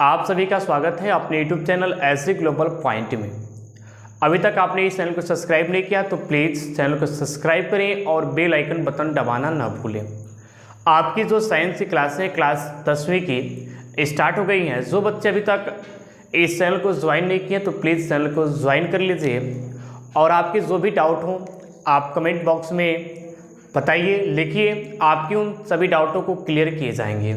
आप सभी का स्वागत है अपने YouTube channel SG global point में। अभी तक आपने इस चैनल को सब्सक्राइब नहीं किया तो प्लीज़ चैनल को सब्सक्राइब करें और बेल आइकन बटन दबाना न भूलें। आपकी जो साइंस की क्लासें क्लास 10वीं की स्टार्ट हो गई हैं। जो बच्चे अभी तक इस चैनल को ज्वाइन नहीं किए तो प्लीज़ चैनल को ज्वाइन कर लीजिए और आपके जो भी डाउट हो आप कमेंट बॉक्स में बताइए, लिखिए। आपकी उन सभी डाउटों को क्लियर किए जाएंगे।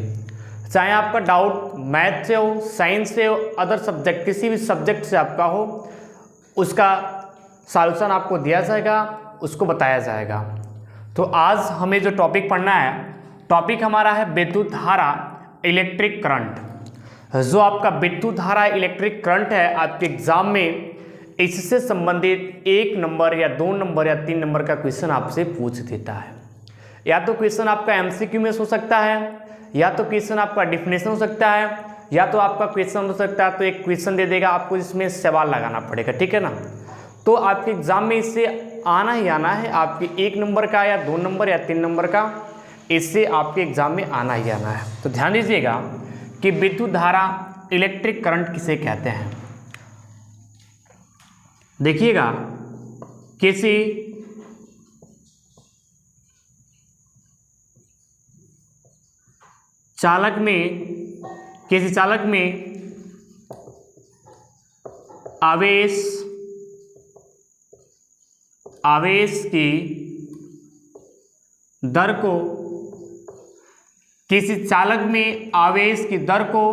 चाहे आपका डाउट मैथ से हो, साइंस से हो, अदर सब्जेक्ट किसी भी सब्जेक्ट से आपका हो, उसका सॉल्यूशन आपको दिया जाएगा, उसको बताया जाएगा। तो आज हमें जो टॉपिक पढ़ना है, टॉपिक हमारा है विद्युत धारा इलेक्ट्रिक करंट। जो आपका विद्युत धारा इलेक्ट्रिक करंट है, आपके एग्जाम में इससे संबंधित 1 नंबर या 2 नंबर या 3 नंबर का क्वेश्चन आपसे पूछ देता है। या तो क्वेश्चन आपका एमसीक्यू में हो सकता है, या तो क्वेश्चन आपका डिफिनेशन हो सकता है, या तो आपका क्वेश्चन हो सकता है तो एक क्वेश्चन दे देगा, आपको इसमें सवाल लगाना पड़ेगा, ठीक है ना। तो आपके एग्जाम में इससे आना ही आना है, आपके 1 नंबर का या 2 नंबर या 3 नंबर का, इससे आपके एग्जाम में आना ही आना है। तो ध्यान दीजिएगा कि विद्युत धारा इलेक्ट्रिक करंट किसे कहते हैं। देखिएगा, किसी चालक में आवेश की दर को, किसी चालक में आवेश की दर को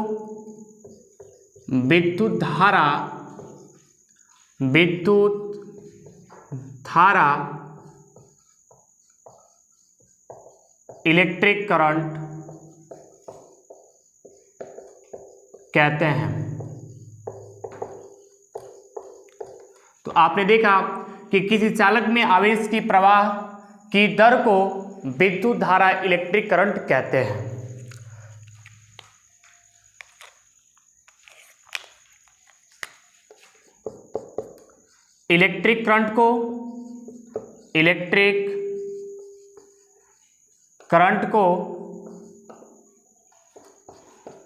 विद्युत धारा इलेक्ट्रिक करंट कहते हैं। तो आपने देखा कि किसी चालक में आवेश की प्रवाह की दर को विद्युत धारा इलेक्ट्रिक करंट कहते हैं। इलेक्ट्रिक करंट को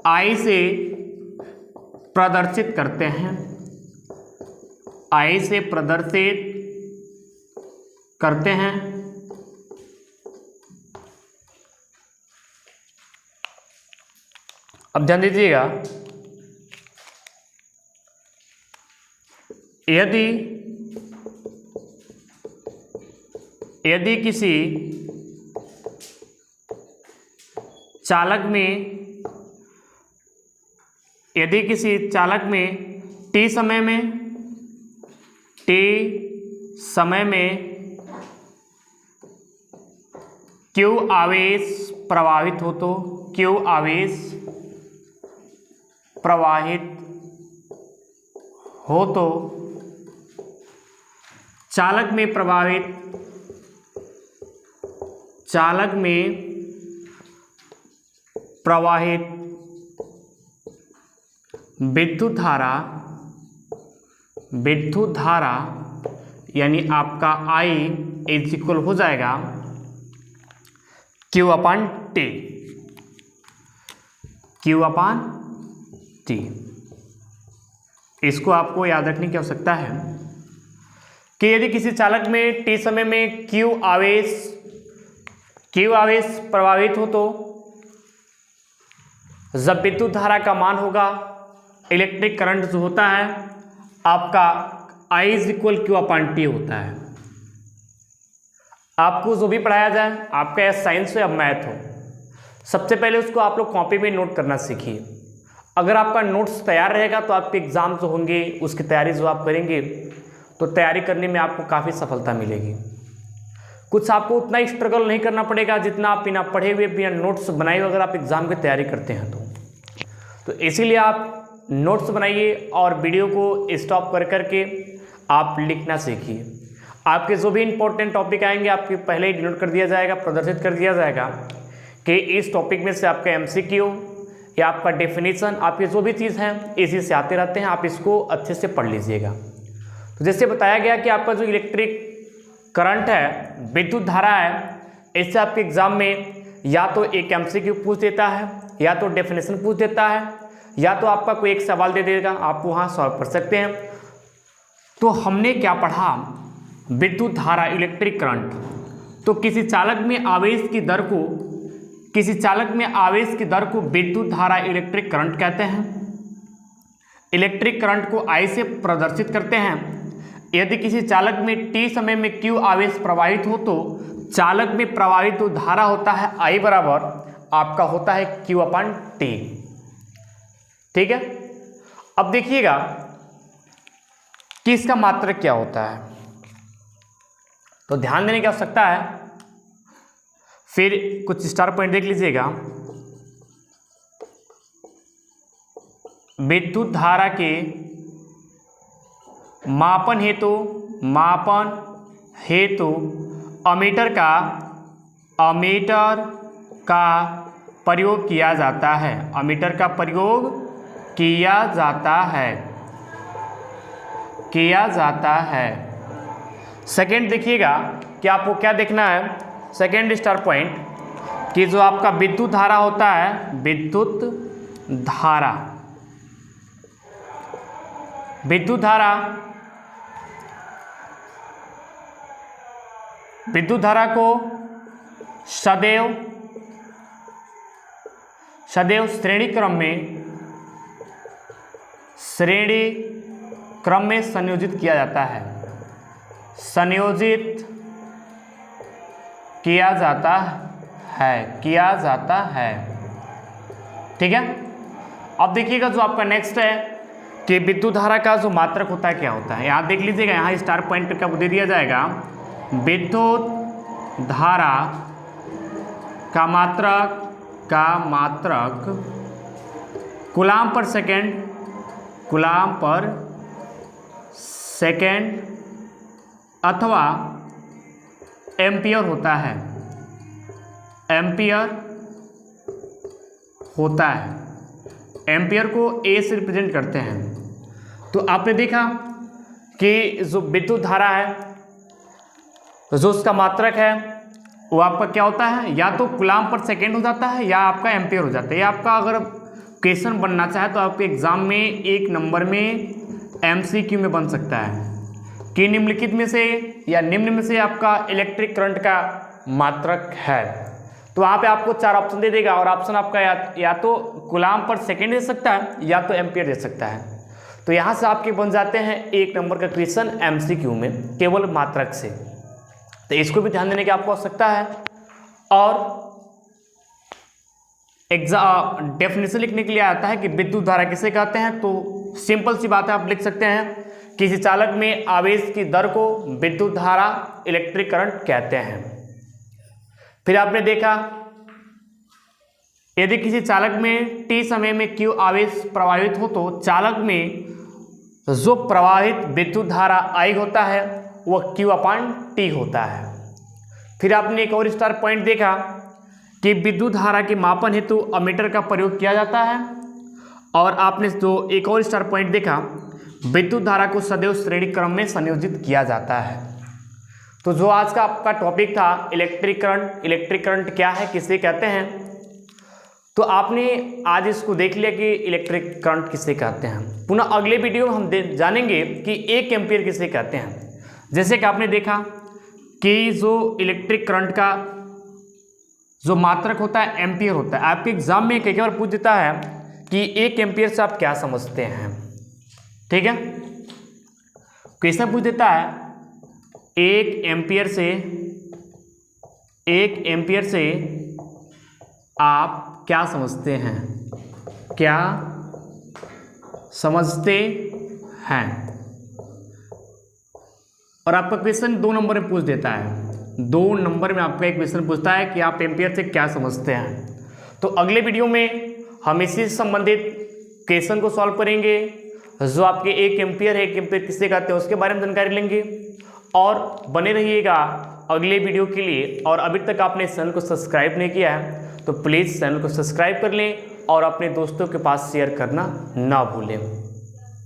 I से प्रदर्शित करते हैं, I से प्रदर्शित करते हैं। अब ध्यान दीजिएगा, यदि किसी चालक में T समय में Q आवेश प्रवाहित हो तो चालक में प्रवाहित विद्युत धारा यानी आपका I इज इक्वल हो जाएगा Q/T। इसको आपको याद रखने की आवश्यकता है कि यदि किसी चालक में T समय में Q आवेश प्रवाहित हो तो जब विद्युत धारा का मान होगा, इलेक्ट्रिक करंट जो होता है आपका I इज इक्वल Q/T होता है। आपको जो भी पढ़ाया जाए, आपका या साइंस हो या मैथ हो, सबसे पहले उसको आप लोग कॉपी में नोट करना सीखिए। अगर आपका नोट्स तैयार रहेगा तो आपके एग्जाम जो होंगे उसकी तैयारी जो आप करेंगे तो तैयारी करने में आपको काफ़ी सफलता मिलेगी। कुछ आपको उतना ही स्ट्रगल नहीं करना पड़ेगा जितना आप बिना पढ़े हुए बिना नोट्स बनाए हुए अगर आप एग्जाम की तैयारी करते हैं तो इसीलिए आप नोट्स बनाइए और वीडियो को स्टॉप करके आप लिखना सीखिए। आपके जो भी इंपॉर्टेंट टॉपिक आएंगे आपके पहले ही डिनोट कर दिया जाएगा, प्रदर्शित कर दिया जाएगा कि इस टॉपिक में से आपका एमसीक्यू या आपका डेफिनेशन, आपके जो भी चीज़ हैं इसी से आते रहते हैं, आप इसको अच्छे से पढ़ लीजिएगा। तो जैसे बताया गया कि आपका जो इलेक्ट्रिक करंट है, विद्युत धारा है, इससे आपके एग्जाम में या तो एक एमसीक्यू पूछ देता है, या तो डेफिनेशन पूछ देता है, या तो आपका कोई एक सवाल दे देगा, आप वहाँ सॉल्व कर सकते हैं। तो हमने क्या पढ़ा, विद्युत धारा इलेक्ट्रिक करंट। तो किसी चालक में आवेश की दर को विद्युत धारा इलेक्ट्रिक करंट कहते हैं। इलेक्ट्रिक करंट को I से प्रदर्शित करते हैं। यदि किसी चालक में t समय में q आवेश प्रवाहित हो तो चालक में प्रवाहित तो धारा होता है I बराबर आपका होता है Q/T। ठीक है, अब देखिएगा कि इसका मात्रक क्या होता है, तो ध्यान देने की आवश्यकता है। फिर कुछ स्टार पॉइंट देख लीजिएगा। विद्युत धारा के मापन हेतु अमीटर का प्रयोग किया जाता है। अमीटर का प्रयोग किया जाता है। सेकेंड देखिएगा कि आपको क्या देखना है, सेकेंड स्टार पॉइंट, कि जो आपका विद्युत धारा होता है, विद्युत धारा को सदैव श्रेणी क्रम में संयोजित किया जाता है। ठीक है, अब देखिएगा जो आपका नेक्स्ट है कि विद्युत धारा का जो मात्रक होता है क्या होता है। यहाँ देख लीजिएगा, यहाँ स्टार पॉइंट का दे दिया जाएगा। विद्युत धारा का मात्रक कूलाम पर सेकेंड अथवा एम्पियर होता है। एम्पियर को A से रिप्रेजेंट करते हैं। तो आपने देखा कि जो विद्युत धारा है, जो उसका मात्रक है वो आपका क्या होता है, या तो कूलाम पर सेकेंड हो जाता है या आपका एम्पियर हो जाता है। या आपका अगर क्वेश्चन बनना चाहे तो आपके एग्जाम में 1 नंबर में MCQ में बन सकता है कि निम्नलिखित में से या निम्न में से आपका इलेक्ट्रिक करंट का मात्रक है। तो वहाँ पे आपको 4 ऑप्शन दे देगा और ऑप्शन आपका या तो कूलाम पर सेकेंड दे सकता है या तो एम्पियर दे सकता है। तो यहाँ से आपके बन जाते हैं 1 नंबर का क्वेश्चन MCQ में केवल मात्रक से। तो इसको भी ध्यान देने की आपको आवश्यकता है। और डेफिनेशन लिखने के लिए आता है कि विद्युत धारा किसे कहते हैं। तो सिंपल सी बात है, आप लिख सकते हैं किसी चालक में आवेश की दर को विद्युत धारा इलेक्ट्रिक करंट कहते हैं। फिर आपने देखा यदि किसी चालक में t समय में q आवेश प्रवाहित हो तो चालक में जो प्रवाहित विद्युत धारा I होता है वह Q/T होता है। फिर आपने एक और स्टार पॉइंट देखा कि विद्युत धारा के मापन हेतु अमीटर का प्रयोग किया जाता है। और आपने जो एक और स्टार पॉइंट देखा, विद्युत धारा को सदैव श्रेणी क्रम में संयोजित किया जाता है। तो जो आज का आपका टॉपिक था इलेक्ट्रिक करंट क्या है, किसे कहते हैं, तो आपने आज इसको देख लिया कि इलेक्ट्रिक करंट किसे कहते हैं। पुनः अगले वीडियो में हम जानेंगे कि 1 एम्पियर किसे कहते हैं। जैसे कि आपने देखा कि जो इलेक्ट्रिक करंट का जो मात्रक होता है एम्पियर होता है। आपके एग्जाम में कई बार पूछ देता है कि 1 एम्पियर से आप क्या समझते हैं। ठीक है, क्वेश्चन पूछ देता है 1 एम्पियर से आप क्या समझते हैं, और आपका क्वेश्चन 2 नंबर में पूछ देता है। 2 नंबर में आपका एक क्वेश्चन पूछता है कि आप एम्पियर से क्या समझते हैं। तो अगले वीडियो में हम इसी से संबंधित क्वेश्चन को सॉल्व करेंगे। जो आपके 1 एम्पियर है, 1 एम्पियर किसे कहते हैं उसके बारे में जानकारी लेंगे। और बने रहिएगा अगले वीडियो के लिए। और अभी तक आपने इस चैनल को सब्सक्राइब नहीं किया है तो प्लीज़ चैनल को सब्सक्राइब कर लें और अपने दोस्तों के पास शेयर करना ना भूलें।